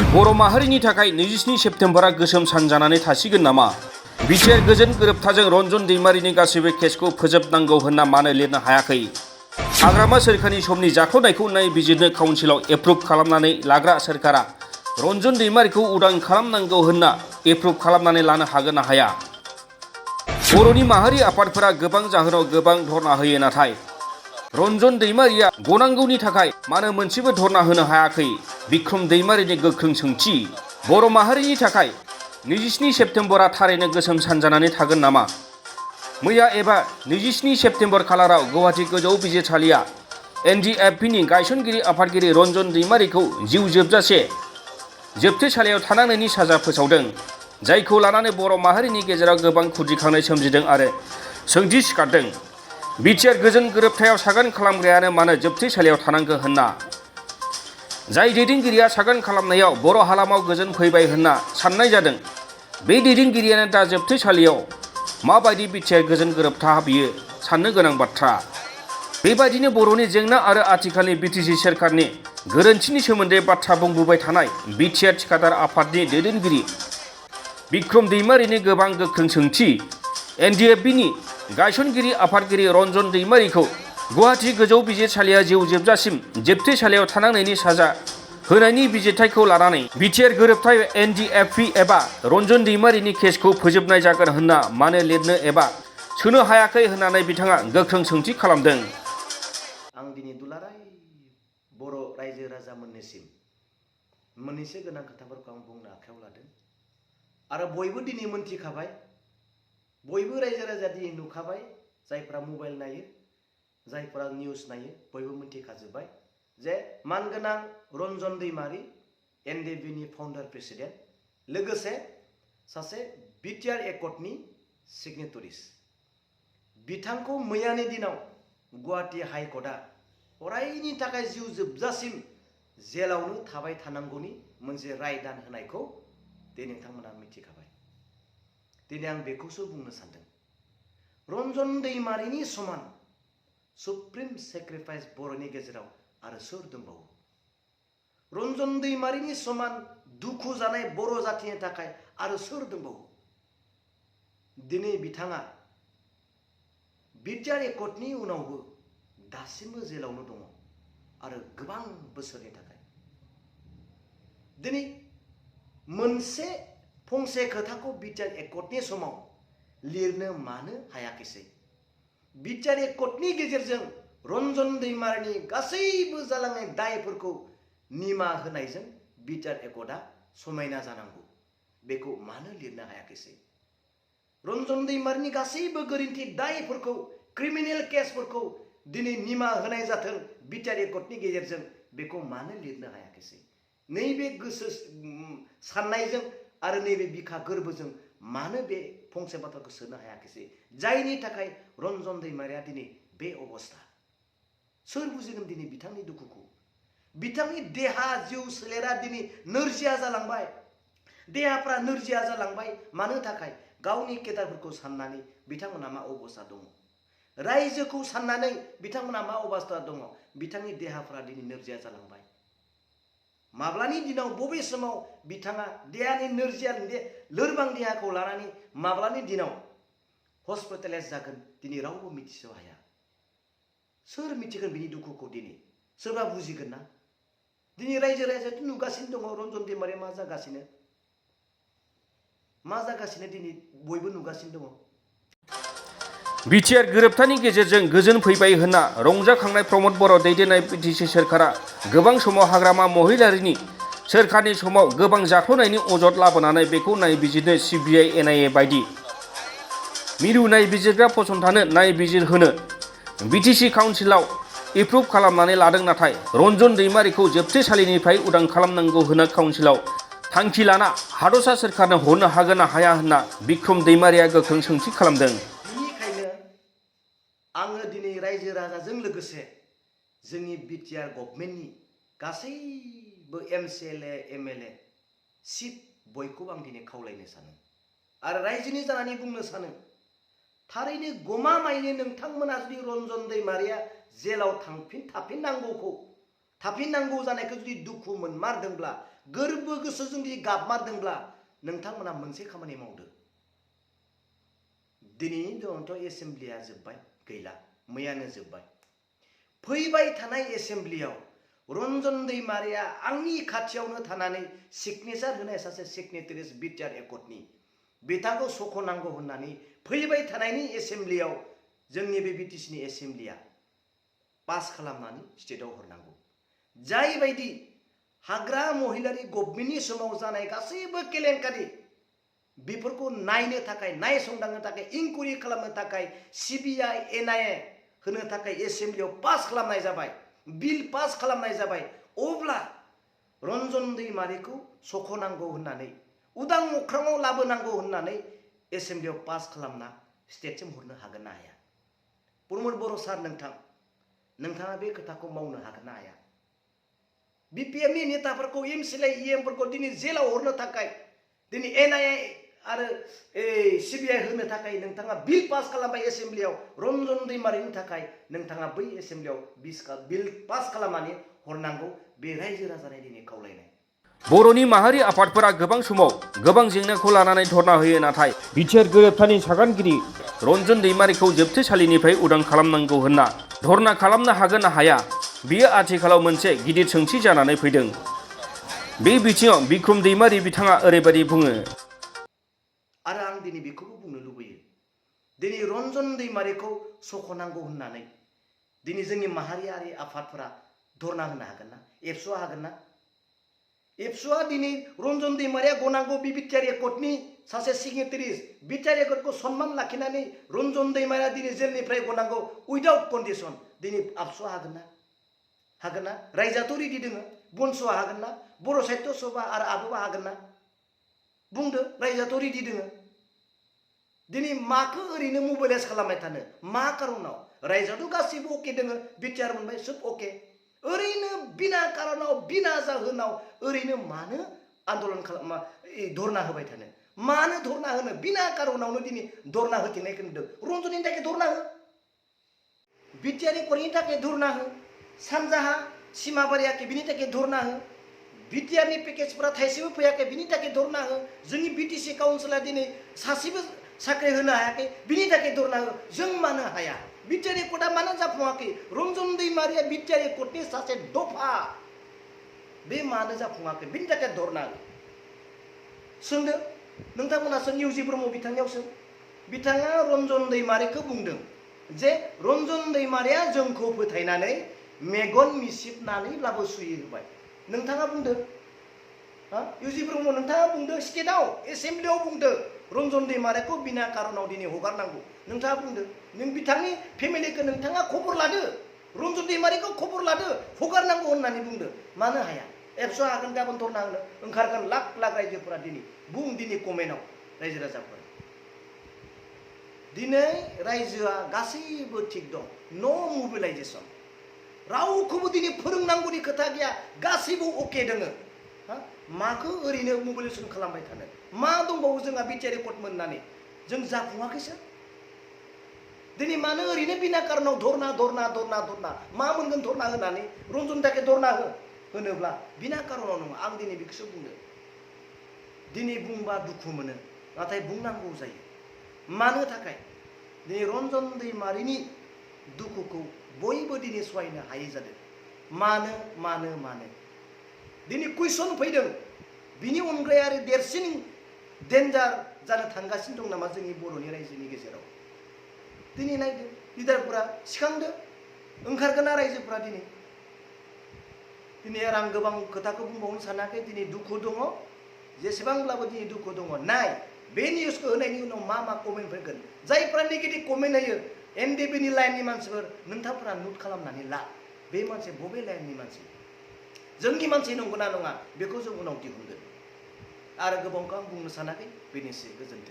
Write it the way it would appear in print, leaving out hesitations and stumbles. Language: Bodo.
बर' माहारिनि थाखाय 27 सेप्तेम्बरा गोसोम सान जानानै थासिगोन नामा? बिटिआर गोजोन गोरोबथाजों रन्जन दैमारिनि गासैबो केसखौ फोजोबनांगौ होनना मानो लिरनो हायाखै? हाग्रामा सोरखारनि समनि जाख्ल'नायखौ नायबिजिरनो काउन्सिलाव एप्रुभ खालामनानै लाग्रा सोरखारा रन्जन दैमारिखौ उदां खालामनांगौ होनना एप्रुभ खालामनानै लानो हागोन ना हाया? बर'नि माहारि आफादफोरा गोबां जाहोनाव गोबां धर्ना होयो, नाथाय रन्जन दैमारिया गनांगौनि थाखाय मानो मोनसेबो धर्ना होनो हायाखै? बिक्रम दैमारिनि गोख्रों सोंथि। बर' माहारिनि थाखाय 27 सेप्तेम्बरा थारैनो गोसोम सान जानानै थागोन नामा? मैया एबा 27 सेप्तेम्बर खालाराव गुवाहाटी गोजौ बिजिरसालिया एनडिएफबिनि गायसनगिरि आफादगिरि रन्जन दैमारिखौ जिउ जोबजासे जोबथेसालियाव थानांनायनि साजा फोसावदों, जायखौ लानानै बर' माहारिनि गेजेराव गोबां खुद्रिखांनाय सोमजिदों आरो सोंथि सिखारदों। बिटिआर गोजोन गोरोबथायाव सागान खालामग्रायानो मानो जोबथेसालियाव थानांगौ होनना? जाय दैदेनगिरिया सागान खालामनायाव बर' हालामाव गोजोन फैबाय होनना साननाय जादों, बे दैदेनगिरियानो दा जोबथेसालियाव माबायदि बिटिआर गोजोन गोरोबथा, बियो साननो गोनां बाथ्रा। बेबायदिनो बर'नि जेंना आरो आथिखालनि बिटिसि सोरखारनि गोरोन्थिनि सोमोन्दै बाथ्रा बुंबोबाय थानाय बिटिआर थिखादार आफादनि दैदेनगिरि बिक्रम दैमारिनि गोबां गोख्रों सोंथि। एनडिएफबिनि गायसनगिरि आफादगिरि रन्जन दैमारिखौ गुवाहाटी गोजौ बिजिरसालिया जिउ जोबजासिम जोबथेसालियाव थानांनायनि साजा होनायनि बिजिरथायखौ लानानै बिटिआर गोरोबथायाव एनडिएफबि एबा रन्जन दैमारिनि केसखौ फोजोबनाय जागोन होनना मानो लिरनो एबा सोनो हायाखै होननानै बिथाङा गोख्रों सोंथि खालामदों। आं दिनै दुलाराय बर' रायजो राजा मोननिसिम मोननैसो गोनां खोथाफोरखौ आं बुंनो आखायाव लादों आरो बयबो दिनै मोनथिखाबाय, बयबो रायजो राजा दिनै नुखाबाय, जायफोरा मबाइल नायो, जायफोरा निउस नायो, बयबो मोनथिखाजोब्बाय जे मानगोनां रन्जन दैमारि एनडिएफबिनि फाउन्डार प्रेसिडेन्ट, लोगोसे सासे बिटिआर एकर्डनि सिगनेटरिस, बिथांखौ मैयानि दिनाव गुवाहाटी हाइकर्टआ अरायनि थाखाय जिउ जोबजासिम जेलावनो थाबाय थानांगौनि मोनसे रायदान होनायखौ दिनै नोंथांमोना मिथिखाबाय। दिनै आं बेखौसो बुंनो सानदों, रन्जन दैमारिनि समान सुप्रिम सेक्रिफाइस बर'नि गेजेराव आरो सोर दंबावो? रन्जन दैमारिनि समान दुखु जानाय बर' जातिनि थाखाय आरो सोर दंबावो? दिनै बिथाङा बिटिआर एकर्डनि उनावबो दासिमबो जेलावनो दङ आरो गोबां बोसोरनि थाखाय। दिनै मोनसे फंसे खोथाखौ बिटिआर एकर्डनि समाव लिरनो मानो हायाखिसै? बिटिआर एकर्डनि गेजेरजों रन्जन दैमारिनि गासैबो जालांनाय दायफोरखौ निमाहा होनायजों बिटिआर एकर्डआ समायना जानांगौ, बेखौ मानो लिरनो हायाखिसै? रन्जन दैमारिनि गासैबो गोरोन्थि दायफोरखौ, क्रिमिनेल केसफोरखौ दिनै निमाहा होनाय जाथों बिटिआर एकर्डनि गेजेरजों, बेखौ मानो लिरनो हायाखिसै? नैबे गोसो साननायजों आरो नैबे बिखा गोरबोजों मानो बे फंसे बाथ्राखौ सोनो हायाखिसै? जायनि थाखाय रन्जन दैमारिया दिनै बे अबस्था। सोर बुजिगोन दिनै बिथांनि दुखुखौ? बिथांनि देहा जिउ सोलेरा दिनै नोरजिया जालांबाय, देहाफ्रा नोरजिया जालांबाय। मानो थाखाय? गावनि केदारफोरखौ साननानै बिथांमोना मा अबस्था दङ, रायजोखौ साननानै बिथांमोना मा अबस्था दङ, बिथांनि देहाफ्रा दिनै नोरजिया जालांबाय। माब्लानि दिनाव बबे समाव बिथाङा देहानि नोरजिया लोरबां देहाखौ लानानै माब्लानि दिनाव हस्पिटालाइज जागोन दिनै रावबो मिथिस' हाया। सोर मिथिगोन बिनि दुखुखौ? दिनै सोरबा बुजिगोन ना? दिनै रायजो राजायाथ' नुगासिनो दङ रन्जन दैमारिया मा जागासिनो, दिनै बयबो नुगासिनो दङ। बिटिआर गोरोबथानि गेजेरजों गोजोन फैबाय होनना रंजाखांनाय प्रमद बर' दैदेननाय बिटिसि सोरखारा गोबां समाव हाग्रामा महिलारिनि सोरखारनि समाव गोबां जाख्ल'नायनि अजद लाबोनानै बेखौ नायबिजिरनो सिबिआइ एनआइए बायदि मिरु नायबिजिरग्रा फसंथाननो नायबिजिरहोनो बिटिसि काउन्सिलाव एप्रुभ खालामनानै लादों, नाथाय रन्जन दैमारिखौ जोबथेसालिनिफ्राय उदां खालामनांगौ होनना काउन्सिलाव थांखि लाना हादरसा सोरखारनो हरनो हागोन ना हाया होनना बिक्रम दैमारिया गोख्रों सोंथि खालामदों। बेनिखायनो आङो दिनै रायजो राजाजों लोगोसे जोंनि बिटिआर गभर्नमेन्टनि गासैबो एमसिएलए एमएलए सिट बयखौबो आं दिनै खावलायनो सानो आरो रायजोनि जानानै बुंनो सानो, थारैनो गमामायैनो नोंथांमोना जुदि रन्जन दैमारिया जेलाव थाफिननांगौ जानायखौ जुदि दुखु मोनमारदोंब्ला, गोरबो गोसोजों जुदि गाबमारदोंब्ला नोंथांमोना मोनसे खामानि मावदो। दिनैनि दिनावथ' एसेम्ब्लिया जोब्बाय, गैला, मैयानो जोब्बाय। फैबाय थानाय एसेम्ब्लियाव रन्जन दैमारिया आंनि खाथियावनो थानानै सिगनेचार होनाय सासे सिगनेटारिस बिटिआर एकर्डनि बिथांखौ सख'नांगौ होननानै फैबाय थानायनि एसेम्ब्लियाव जोंनि बे बिटिसिनि एसेम्ब्लिया पास खालामनानै स्टेटआव हरनांगौ। जाय बायदि हाग्रा महिलारि गभर्नमेन्टनि समाव जानाय गासैबो केलेंकारि बेफोरखौ नायनो थाखाय, नायसंदांनो थाखाय, इंकुरि खालामनो थाखाय सिबिआइ एनआइए होनो थाखाय एसेम्ब्लियाव पास खालामनाय जाबाय, बिल पास खालामनाय जाबाय। अब्ला रन्जन दैमारिखौ सख'नांगौ होननानै, उदां अख्राङाव लाबोनांगौ होननानै एसेम्ब्लियाव पास खालामना स्टेटसिम हरनो हागोन ना हाया? प्रमद बर' सार, नोंथाङा बे खोथाखौ मावनो हागोन ना हाया? बिपिएमनि नेताफोरखौ, एमसिएलए इएमफोरखौ दिनै जेलाव हरनो थाखाय, दिनै एनआइए आरो सिबिआइ होनो थाखाय नोंथाङा बिल पास खालामबाय एसेम्ब्लियाव रन्जन दैमारिनि थाखाय। नोंथाङा बै एसेम्ब्लियाव बिल पास खालामनानै हरनांगौ। बे रायजो राजानि दिनै खावलायनाय। बर'नि माहारि आफादफोरा गोबां समाव गोबां जेंनाखौ लानानै धरना होयो, नाथाय बिटिआर गोरोबथानि सागानगिरि रन्जन दैमारिखौ जोबथेसालिनिफ्राय उदां खालामनांगौ होनना धरना खालामनो हागोन ना हाया? बेयो आथिखालाव मोनसे गिदिर सोंथि जानानै फैदों। बे बिथिङाव बिक्रम दैमारि बिथाङा ओरैबायदि बुङो। आरो आं दिनै बेखौबो बुंनो लुबैयो, दिनै रन्जन दैमारिखौ सख'नांगौ होननानै दिनै जोंनि माहारियारि आफादफोरा धरना होनो हागोन ना? एबसुआ हागोन ना? एबसुआ दिनै रन्जन दैमारिया गनांगौ बे बिटिआर एकर्डनि सासे सिगनेटारिस, बिटिआर एकर्डखौ सन्मान लाखिनानै रन्जन दैमारिया दिनै जेलनिफ्राय गनांगौ उइदाउट कन्डिसन। दिनै एबसुआ हागोन ना? हागोन ना? रायजोआथ' रेडि दोङो। बनस'आ हागोन ना? बर' साहित्य सभा आरो आब'आ हागोन ना? बुंदो, रायजोआथ' रेडि दोङो। दिनै माखौ ओरैनो मबिलाइज खालामबाय थानो? मा कारनाव? रायजोआथ' गासैबो अके दोङो, बिटिआर मोनबाय, सोब अके। ओरैनो बिना कारनाव, बिना जाहोनाव ओरैनो मानो आन्दलन धरना होबाय थानो? मानो धरना होनो? बिना कारनावनो दिनै धरना होथिंनायखौ नुदों। रन्जननि थाखाय धरना हो, बिटिआर एकर्डनि थाखाय धरना हो, सानजाहा सिमाबारियाखै बिनि थाखाय धरना हो, बिटिआरनि पेकेजफोरा थाइसेबो फैयाखै बिनि थाखाय धरना हो, जोंनि बिटिसि काउन्सिला दिनै सासेबो साख्रि होनो हायाखै बिनि थाखाय धरना हो। जों मानो हाया? बिटिआर एकर्डआ मानो जाफुङाखै? रन्जन दैमारिया बिटिआर एकर्डनि सासे दफा, बे मानो जाफुङाखै? बिनि थाखाय धरना हो। सोंदो, नोंथांमोना सों, निउजि ब्रह्म बिथांनियाव सों। बिथाङा रन्जन दैमारिखौ बुंदों जे रन्जन दैमारिया जोंखौ फोथायनानै मेगन मिसिबनानैब्लाबो सुयै होबाय। नोंथाङा बुंदो, इउजि ब्रह्म, नोंथाङा बुंदो, स्टेटआव एसेम्ब्लियाव बुंदो रन्जन दैमारिखौ बिना कारनाव दिनै हगारनांगौ। नोंथाङा बुंदो, नों बिथांनि फेमिलिखौ नोंथाङा खबर लादो, रन्जन दैमारिखौ खबर लादो, हगारनांगौ होननानै बुंदो। मानो हाया? एबसुआ हागोन गाबोन धरना होनो ओंखारगोन लाख लाख रायजोफोरा। दिनै बुं, दिनै कमेन्टआव रायजो राजाफोरा। दिनै रायजोआ गासैबो थिग दं, नो मबिलाइजेसन, रावखौबो दिनै फोरोंनांगौनि खोथा गैया, गासैबो अके दोङो। माखौ ओरैनो मबिलाइजेसन खालामबाय थानो? मा दंबावो जोंहा बिटिआर एकर्ड मोननानै? जों जाफुङाखैसो। दिनै मानो ओरैनो बिना कारनाव धरना धरना धरना धरना? मा मोनगोन धरना होनानै? रन्जननि थाखाय धरना होनोब्ला बिना कारनाव नङा। आं दिनै बेखौसो बुंदों। दिनै बुंबा दुखु मोनो, नाथाय बुंनांगौ जायो। मानो थाखाय? दिनै रन्जन दैमारिनि दुखुखौ बयबो दिनै सहायनो हायै जादों। मानो मानो मानो? दिनै कुइसन फैदों, बिनि अनगायै आरो देरसिन डेन्जार जानो थांगासिनो दं नामा जोंनि बर'नि रायजोनि गेजेराव? दिनै नायदो, लिडारफोरा सिखांदो, ओंखारगोना रायजोफोरा दिनै? आरो आं गोबां खोथाखौ बुंबावनो सानाखै। दिनै दुखु दङ, जेसेबांब्लाबो दिनै दुखु दङ। नाय, बे निउसखौ होनायनि उनाव मा मा कमेन्ट फैगोन। जायफ्रा नेगेटिभ कमेन्ट होयो, एनडिपिनि लाइननि मानसिफोर, नोंथांफोरा नोट खालामनानै ला, बे मानसि बबे लाइननि मानसि, जोंनि मानसि नंगौना नङा बेखौ जों उनाव दिहुनगोन। आरो गोबांखौ आं बुंनो सानाखै। बेनोसै, गोजोन्थों।